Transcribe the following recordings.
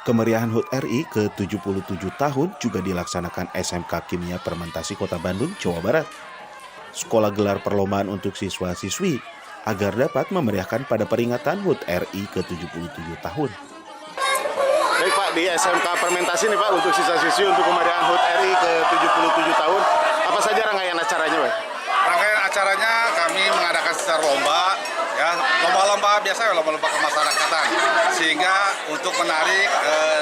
Kemeriahan HUT RI ke-77 tahun juga dilaksanakan SMK Kimia Permentasi Kota Bandung, Jawa Barat. Sekolah gelar perlombaan untuk siswa-siswi agar dapat memeriahkan pada peringatan HUT RI ke-77 tahun. Baik Pak, di SMK Permentasi nih Pak, untuk siswa-siswi untuk kemeriahan HUT RI ke-77 tahun, apa saja rangkaian acaranya Pak? Rangkaian acaranya kami mengadakan secara lomba, ya lomba-lomba biasa, lomba-lomba kemasyarakatan, sehingga untuk menarik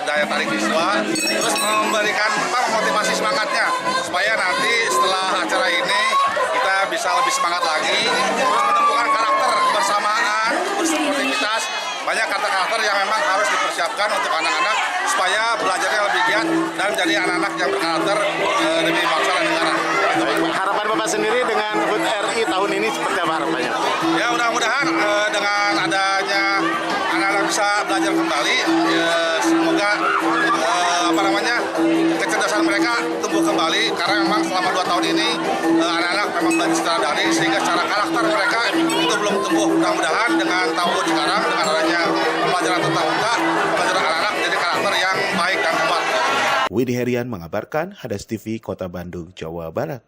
daya tarik siswa, terus memberikan memotivasi semangatnya, supaya nanti setelah acara ini kita bisa lebih semangat lagi, terus menemukan karakter kebersamaan, bersportivitas, banyak karakter yang memang harus dipersiapkan untuk anak-anak supaya belajarnya lebih giat dan menjadi anak-anak yang berkarakter demi bangsa dan negara. Harapan Bapak sendiri dengan HUT RI tahun ini seperti apa harapannya? Ya mudah-mudahan dengan adanya anak-anak bisa belajar kembali, ya, semoga kecerdasan mereka tumbuh kembali karena memang selama 2 tahun ini anak-anak memang belajar secara daring sehingga secara karakter mereka itu belum tumbuh. Mudah-mudahan dengan tahun sekarang dengan adanya pembelajaran tatap muka, pelajaran anak-anak jadi karakter yang baik dan kuat. Widi Herian mengabarkan, Hadas TV, Kota Bandung, Jawa Barat.